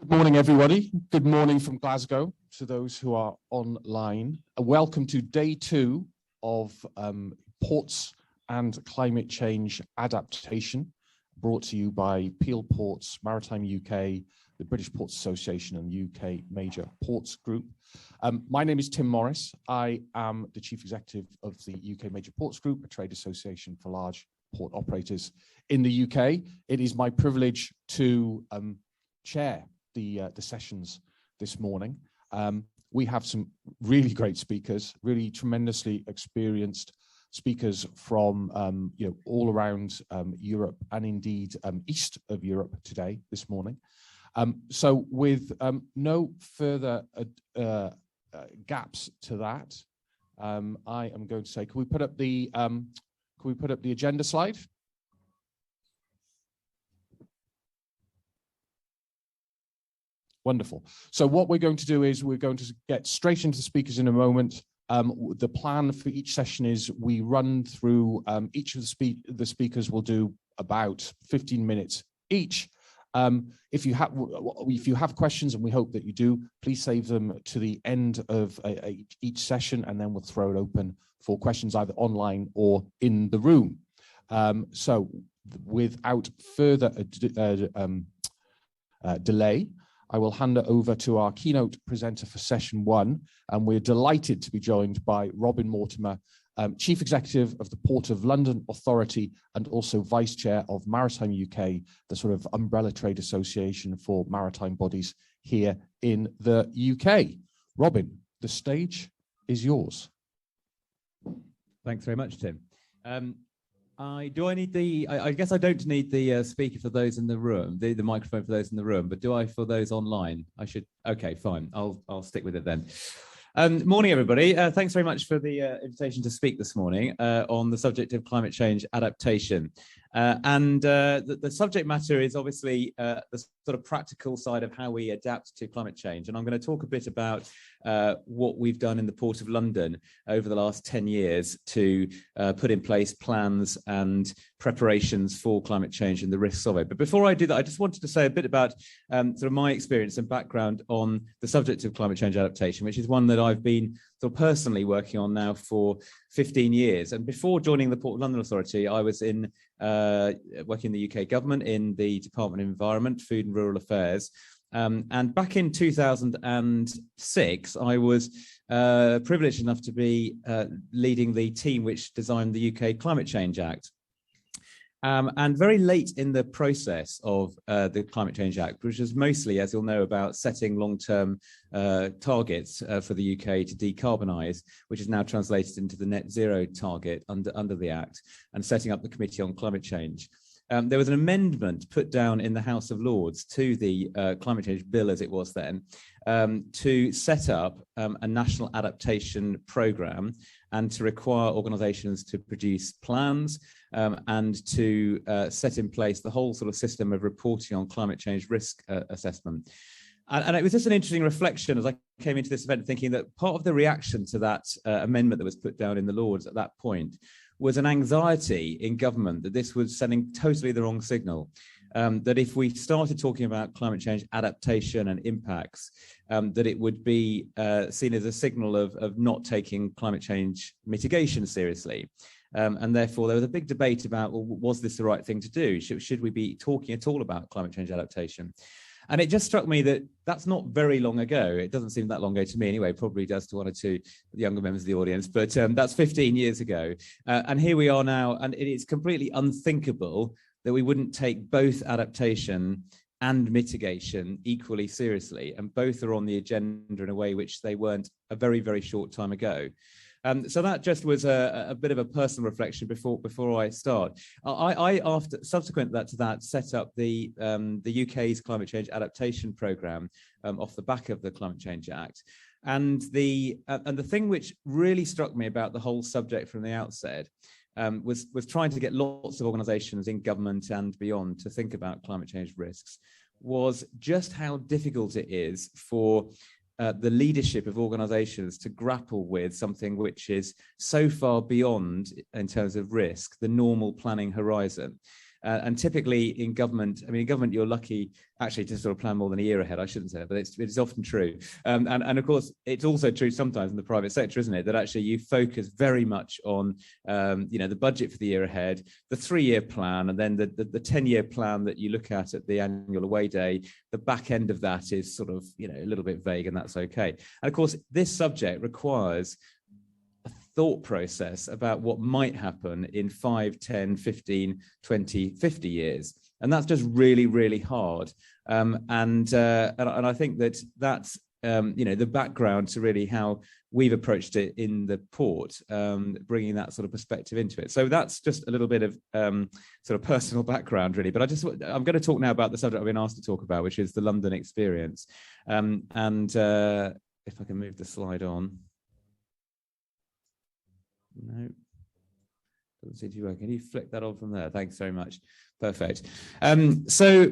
Good morning, everybody. Good morning from Glasgow to those who are online. Welcome to day 2 of Ports and Climate Change Adaptation, brought to you by Peel Ports, Maritime UK, the British Ports Association and UK Major Ports Group. My name is Tim Morris. I am the Chief Executive of the UK Major Ports Group, a trade association for large port operators in the UK. It is my privilege to chair the sessions this morning. We have some really great speakers, really tremendously experienced speakers from all around Europe and indeed east of Europe today, this morning. So with no further gaps to that, I am going to say, can we put up the agenda slide? Wonderful. So what we're going to do is we're going to get straight into the speakers in a moment. The plan for each session is we run through each of the speakers will do about 15 minutes each. If you have questions, and we hope that you do, please save them to the end of each session, and then we'll throw it open for questions either online or in the room. So without further delay, I will hand it over to our keynote presenter for session 1, and we're delighted to be joined by Robin Mortimer, Chief Executive of the Port of London Authority and also Vice Chair of Maritime UK, the sort of umbrella trade association for maritime bodies here in the UK. Robin, the stage is yours. Thanks very much, Tim. I guess I don't need the speaker for those in the room, the microphone for those in the room, but do I for those online? I should. Okay, fine. I'll stick with it then. Morning, everybody. Thanks very much for the invitation to speak this morning on the subject of climate change adaptation. The subject matter is obviously the sort of practical side of how we adapt to climate change. And I'm going to talk a bit about what we've done in the Port of London over the last 10 years to put in place plans and preparations for climate change and the risks of it. But before I do that, I just wanted to say a bit about sort of my experience and background on the subject of climate change adaptation, which is one that I've been sort of personally working on now for 15 years. And before joining the Port of London Authority, I was in working in the UK government in the Department of Environment, Food and Rural Affairs. And back in 2006, I was privileged enough to be leading the team which designed the UK Climate Change Act. And very late in the process of the Climate Change Act, which is mostly, as you'll know, about setting long-term targets for the UK to decarbonise, which is now translated into the net zero target under the Act, and setting up the Committee on Climate Change. There was an amendment put down in the House of Lords to the Climate Change Bill, as it was then, to set up a national adaptation programme and to require organisations to produce plans and to set in place the whole sort of system of reporting on climate change risk assessment. And it was just an interesting reflection as I came into this event, thinking that part of the reaction to that amendment that was put down in the Lords at that point was an anxiety in government that this was sending totally the wrong signal. That if we started talking about climate change adaptation and impacts, that it would be seen as a signal of not taking climate change mitigation seriously. And therefore, there was a big debate about, well, was this the right thing to do? Should we be talking at all about climate change adaptation? And it just struck me that that's not very long ago. It doesn't seem that long ago to me anyway, probably does to one or two younger members of the audience, but that's 15 years ago. And here we are now, and it is completely unthinkable that we wouldn't take both adaptation and mitigation equally seriously. And both are on the agenda in a way which they weren't a very, very short time ago. So that just was a bit of a personal reflection before I start. I after subsequent to that set up the UK's climate change adaptation programme off the back of the Climate Change Act, and the thing which really struck me about the whole subject from the outset was trying to get lots of organisations in government and beyond to think about climate change risks, was just how difficult it is for the leadership of organisations to grapple with something which is so far beyond, in terms of risk, the normal planning horizon. And typically in government, I mean, in government, you're lucky actually to sort of plan more than a year ahead. I shouldn't say that, but it's often true. And of course, it's also true sometimes in the private sector, isn't it? That actually you focus very much on, the budget for the year ahead, the 3-year plan, and then the 10-year plan that you look at the annual away day. The back end of that is sort of, a little bit vague, and that's okay. And of course, this subject requires thought process about what might happen in 5, 10, 15, 20, 50 years. And that's just really, really hard. And I think that's the background to really how we've approached it in the port, bringing that sort of perspective into it. So that's just a little bit of sort of personal background, really. But I'm going to talk now about the subject I've been asked to talk about, which is the London experience. If I can move the slide on. No, doesn't seem to work. Can you flick that on from there? Thanks very much. Perfect. So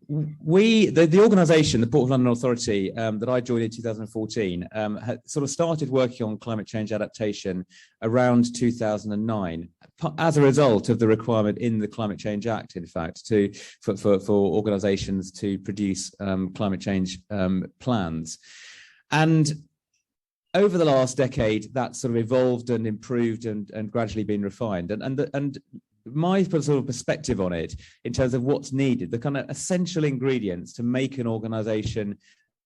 the organisation, the Port of London Authority, that I joined in 2014, had sort of started working on climate change adaptation around 2009, as a result of the requirement in the Climate Change Act, in fact, for organisations to produce climate change plans. And over the last decade, that's sort of evolved and improved and gradually been refined. And my sort of perspective on it, in terms of what's needed, the kind of essential ingredients to make an organisation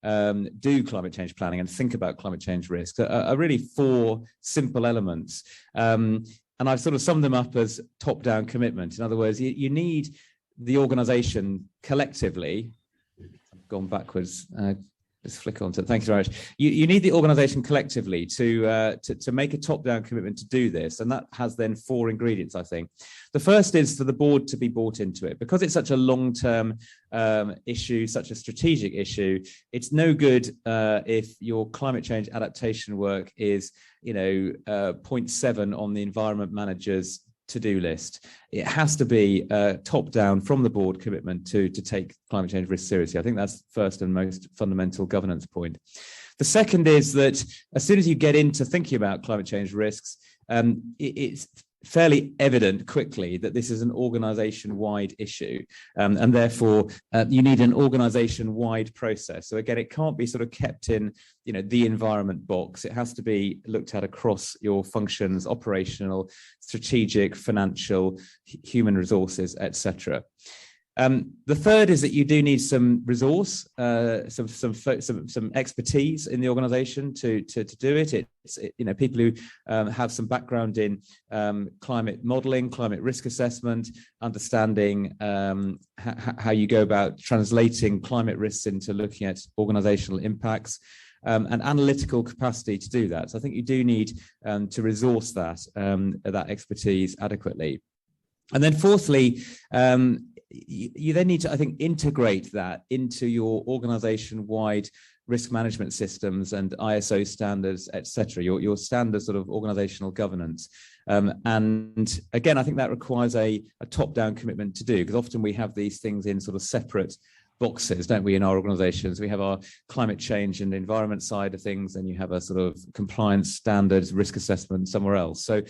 do climate change planning and think about climate change risks, are really 4 simple elements. And I've sort of summed them up as top-down commitment. In other words, you need the organisation collectively. I've gone backwards. Just flick on to it. Thank you very much. You need the organisation collectively to make a top-down commitment to do this, and that has then 4 ingredients, I think. The first is for the board to be bought into it, because it's such a long-term issue, such a strategic issue. It's no good if your climate change adaptation work is, 0.7 on the environment manager's to-do list. It has to be top-down from the board commitment to take climate change risk seriously. I think that's first and most fundamental governance point. The second is that as soon as you get into thinking about climate change risks, it's fairly evident quickly that this is an organisation-wide issue, and therefore you need an organisation-wide process. So again, it can't be sort of kept in, the environment box. It has to be looked at across your functions: operational, strategic, financial, human resources, etc. The third is that you do need some resource, some expertise in the organisation to do it. It's people who have some background in climate modelling, climate risk assessment, understanding how you go about translating climate risks into looking at organisational impacts, and analytical capacity to do that. So I think you do need to resource that expertise adequately. And then fourthly, you then need to, I think, integrate that into your organization-wide risk management systems and ISO standards, etc., your standard sort of organizational governance. And again, I think that requires a top-down commitment to do, because often we have these things in sort of separate boxes, don't we, in our organizations? We have our climate change and environment side of things, and you have a sort of compliance standards, risk assessment somewhere else. So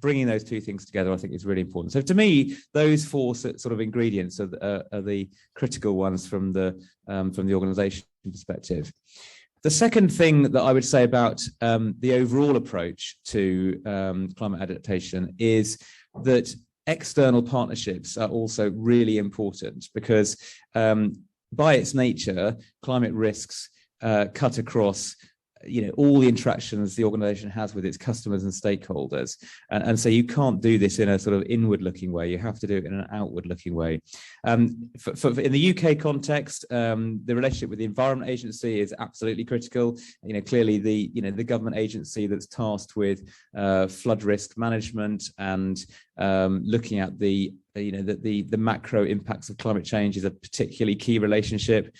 bringing those 2 things together, I think, is really important. So to me, those 4 sort of ingredients are the critical ones from the organization perspective. The second thing that I would say about the overall approach to climate adaptation is that external partnerships are also really important, because by its nature, climate risks cut across all the interactions the organization has with its customers and stakeholders. And so you can't do this in a sort of inward-looking way. You have to do it in an outward-looking way. In the UK context, the relationship with the Environment Agency is absolutely critical. Clearly the government agency that's tasked with flood risk management and looking at the macro impacts of climate change is a particularly key relationship.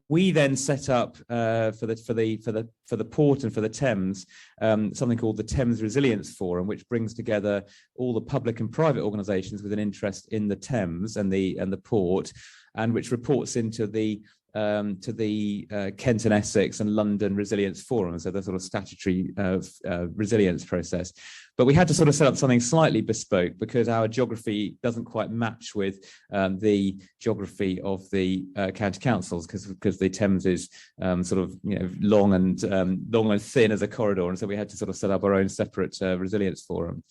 We then set up for the port and for the Thames something called the Thames Resilience Forum, which brings together all the public and private organisations with an interest in the Thames and the port, and which reports into the to the Kent and Essex and London Resilience Forum, so the sort of statutory resilience process. But we had to sort of set up something slightly bespoke because our geography doesn't quite match with the geography of the county councils, because the Thames is sort of long and thin as a corridor, and so we had to sort of set up our own separate resilience forum.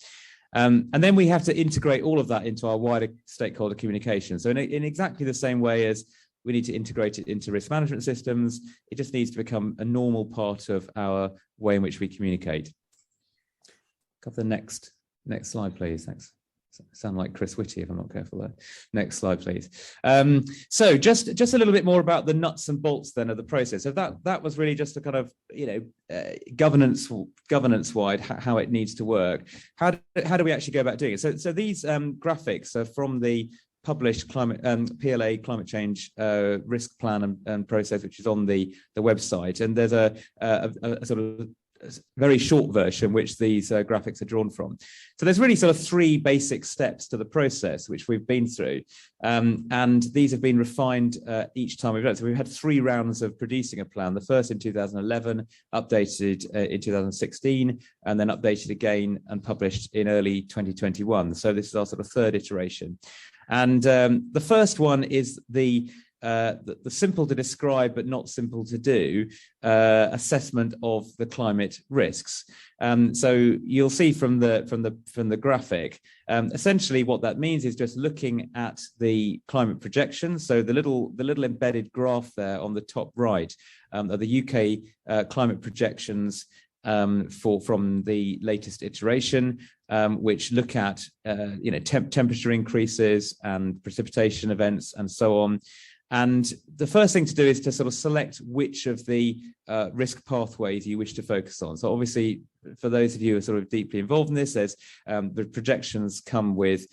And then we have to integrate all of that into our wider stakeholder communication. So in exactly the same way as we need to integrate it into risk management systems, it just needs to become a normal part of our way in which we communicate. Go to the next slide, please. Thanks. Sound like Chris Whitty if I'm not careful there. Next slide, please. So just a little bit more about the nuts and bolts then of the process. So that was really just a kind of governance wide how it needs to work. How do we actually go about doing it? So these graphics are from the published PLA climate change risk plan and process, which is on the website, and there's a sort of very short version which these graphics are drawn from. So there's really sort of three basic steps to the process which we've been through, and these have been refined each time we've done it. So we've had 3 rounds of producing a plan, the first in 2011, updated in 2016, and then updated again and published in early 2021. So this is our sort of 3rd iteration. And the first one is the simple to describe but not simple to do assessment of the climate risks. So you'll see from the graphic, essentially what that means is just looking at the climate projections. So the little embedded graph there on the top right are the UK climate projections from the latest iteration, which look at temperature increases and precipitation events and so on. And the first thing to do is to sort of select which of the risk pathways you wish to focus on. So obviously, for those of you who are sort of deeply involved in this, there's the projections come with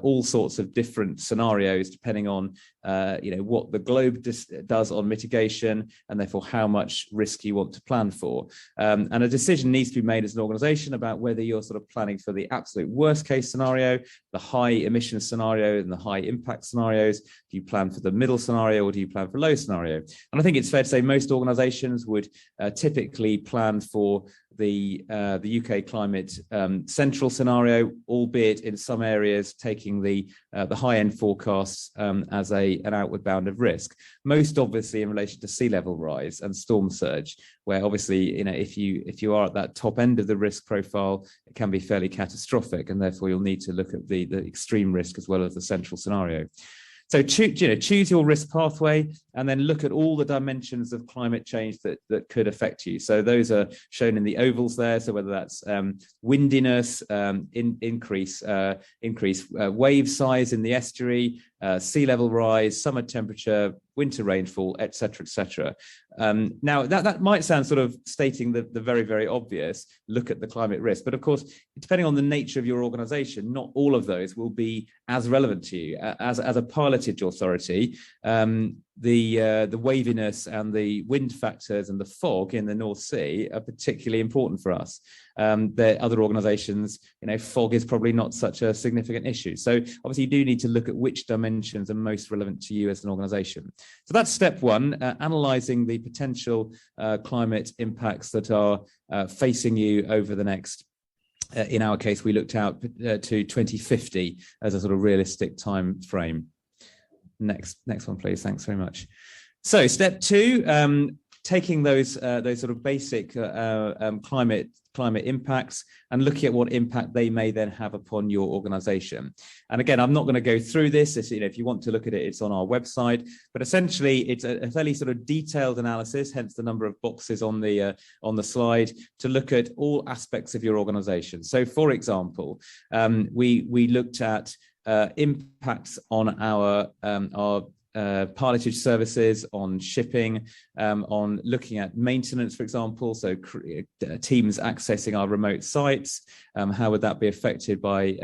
all sorts of different scenarios depending on what the globe does on mitigation, and therefore how much risk you want to plan for. And a decision needs to be made as an organisation about whether you're sort of planning for the absolute worst case scenario, the high emission scenario and the high impact scenarios. Do you plan for the middle scenario or do you plan for low scenario? And I think it's fair to say most organisations would typically plan for the UK climate central scenario, albeit in some areas taking the high-end forecasts as an outward bound of risk. Most obviously in relation to sea level rise and storm surge, where obviously if you are at that top end of the risk profile, it can be fairly catastrophic, and therefore you'll need to look at the extreme risk as well as the central scenario. So choose your risk pathway and then look at all the dimensions of climate change that could affect you. So those are shown in the ovals there. So whether that's windiness, increase wave size in the estuary, sea level rise, summer temperature, winter rainfall, etc., etc. Now that might sound sort of stating the very, very obvious, look at the climate risk, but of course, depending on the nature of your organization, not all of those will be as relevant to you. As a pilotage authority, the waviness and the wind factors and the fog in the North Sea are particularly important for us. There are other organisations, fog is probably not such a significant issue. So obviously you do need to look at which dimensions are most relevant to you as an organisation. So that's step one, analysing the potential climate impacts that are facing you over the next. In our case, we looked out to 2050 as a sort of realistic time frame. Next one, please. Thanks very much. So step two, taking those sort of basic climate impacts and looking at what impact they may then have upon your organization. And again, I'm not going to go through this. If you want to look at it, it's on our website. But essentially, it's a fairly sort of detailed analysis, hence the number of boxes on the slide, to look at all aspects of your organization. So, for example, we looked at impacts on our pilotage services, on shipping, on looking at maintenance, for example, so teams accessing our remote sites, how would that be affected by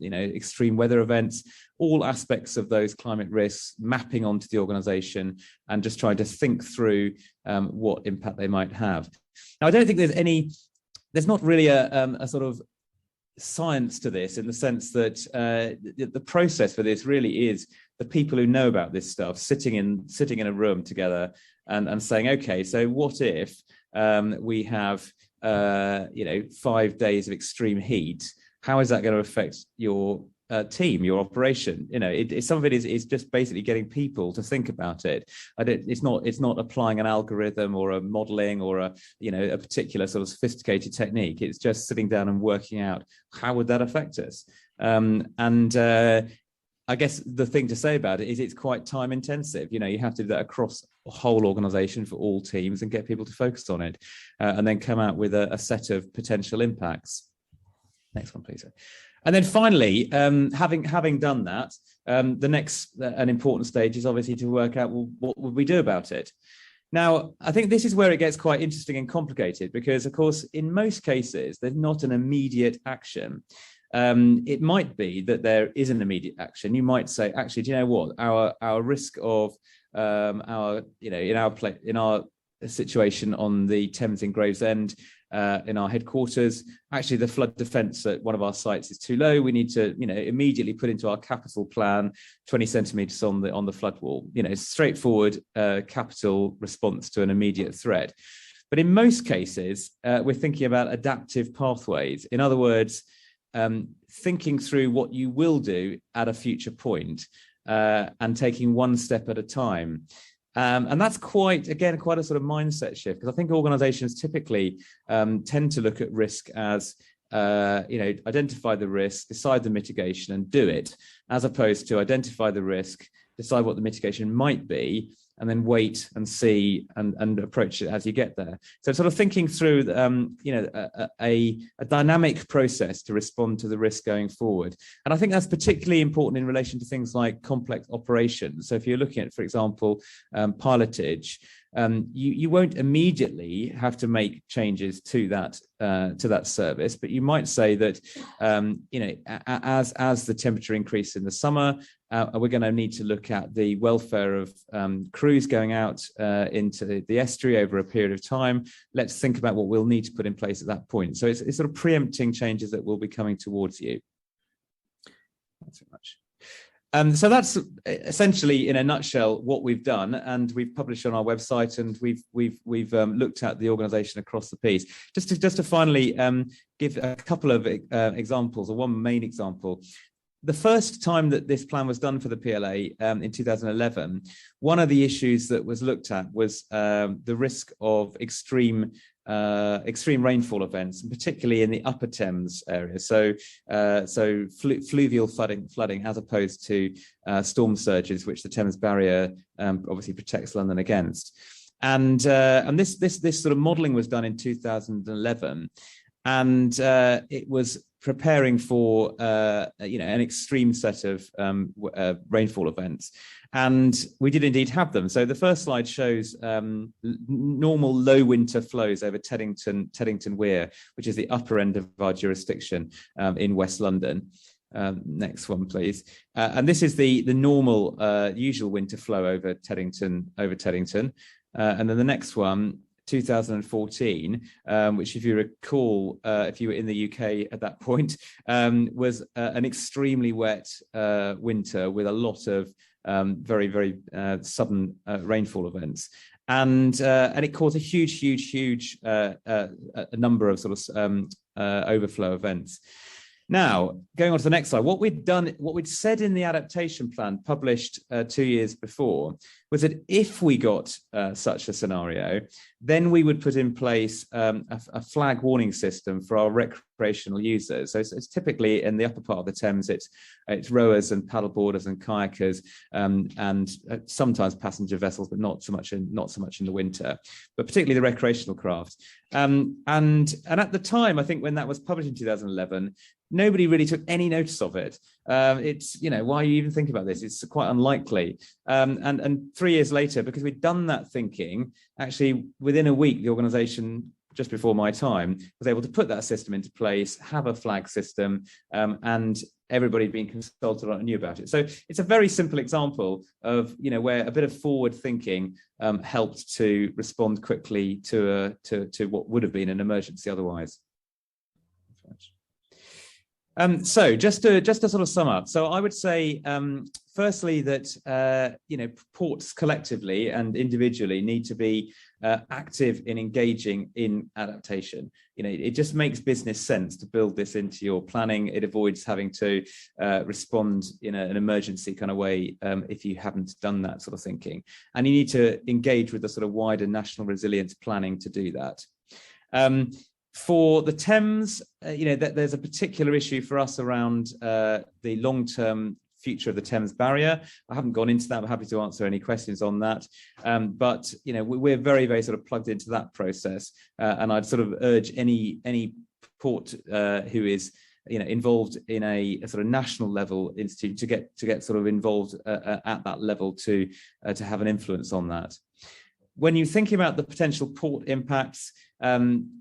extreme weather events, all aspects of those climate risks, mapping onto the organization and just trying to think through what impact they might have. Now, I don't think there's not really a sort of science to this, in the sense that the process for this really is the people who know about this stuff sitting in a room together and saying, okay, so what if we have 5 days of extreme heat? How is that going to affect your team, your operation? Some of it is just basically getting people to think about it. It's not applying an algorithm or a modeling or a particular sort of sophisticated technique. It's just sitting down and working out how would that affect us. I guess the thing to say about it is it's quite time intensive. You have to do that across a whole organization for all teams and get people to focus on it, and then come out with a set of potential impacts. Next one, please. And then finally, having done that, the next an important stage is obviously to work out, well, what would we do about it? Now, I think this is where it gets quite interesting and complicated because, of course, in most cases, there's not an immediate action. It might be that there is an immediate action. You might say, actually, do you know what? Our risk of in our situation on the Thames in Gravesend, in our headquarters, actually the flood defence at one of our sites is too low. We need to, immediately put into our capital plan 20 centimetres on the flood wall. Straightforward capital response to an immediate threat. But in most cases, we're thinking about adaptive pathways. In other words, thinking through what you will do at a future point and taking one step at a time. And that's quite a sort of mindset shift, because I think organizations typically tend to look at risk as, identify the risk, decide the mitigation and do it, as opposed to identify the risk, decide what the mitigation might be, and then wait and see and approach it as you get there. So sort of thinking through, a dynamic process to respond to the risk going forward. And I think that's particularly important in relation to things like complex operations. So if you're looking at, for example, pilotage, you won't immediately have to make changes to that service, but you might say that, as the temperature increases in the summer, we're going to need to look at the welfare of crews going out into the estuary over a period of time. Let's think about what we'll need to put in place at that point. So it's sort of preempting changes that will be coming towards you. Thanks so much. So that's essentially, in a nutshell, what we've done, and we've published on our website, and we've looked at the organisation across the piece. Just to finally give a couple of examples, or one main example. The first time that this plan was done for the PLA in 2011, one of the issues that was looked at was the risk of extreme rainfall events, and particularly in the Upper Thames area. So fluvial flooding, as opposed to storm surges, which the Thames Barrier obviously protects London against. And this sort of modelling was done in 2011, and it was preparing for an extreme set of rainfall events. And we did indeed have them. So the first slide shows normal low winter flows over Teddington Weir, which is the upper end of our jurisdiction in West London. Next one, please. And this is the normal usual winter flow over Teddington. And then the next one, 2014, which, if you recall, if you were in the UK at that point, was an extremely wet winter with a lot of very, very sudden rainfall events. And it caused a huge number of sort of overflow events. Now, going on to the next slide, what we'd said in the adaptation plan published 2 years before was that if we got such a scenario, then we would put in place a flag warning system for our recreational users. So it's typically in the upper part of the Thames, it's rowers and paddleboarders and kayakers, and sometimes passenger vessels, but not so much in the winter, but particularly the recreational craft. And at the time, I think when that was published in 2011, nobody really took any notice of it. It's, why you even think about this? It's quite unlikely. And 3 years later, because we'd done that thinking, actually within a week, the organisation, just before my time, was able to put that system into place, have a flag system, and everybody being consulted on and knew about it. So it's a very simple example of, where a bit of forward thinking helped to respond quickly to what would have been an emergency otherwise. So just to sort of sum up, so I would say, firstly, that ports collectively and individually need to be active in engaging in adaptation. It just makes business sense to build this into your planning. It avoids having to respond in an emergency kind of way if you haven't done that sort of thinking. And you need to engage with the sort of wider national resilience planning to do that. For the Thames, there's a particular issue for us around the long-term future of the Thames barrier. I haven't gone into that. I'm happy to answer any questions on that. But we're very, very sort of plugged into that process, and I'd sort of urge any port who is involved in a sort of national level institute to get sort of involved at that level to have an influence on that. When you're thinking about the potential port impacts,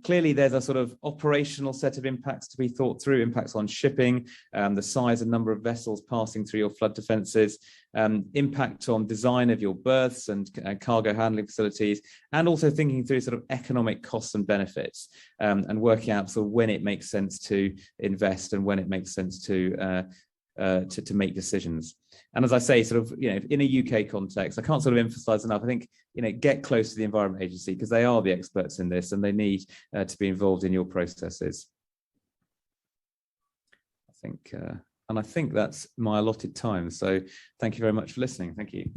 clearly there's a sort of operational set of impacts to be thought through, impacts on shipping, the size and number of vessels passing through your flood defences, impact on design of your berths and cargo handling facilities, and also thinking through sort of economic costs and benefits, and working out sort of when it makes sense to invest and when it makes sense to make decisions. And as I say, sort of, in a UK context, I can't sort of emphasize enough, I think, get close to the Environment Agency, because they are the experts in this and they need to be involved in your processes. I think that's my allotted time. So thank you very much for listening. Thank you.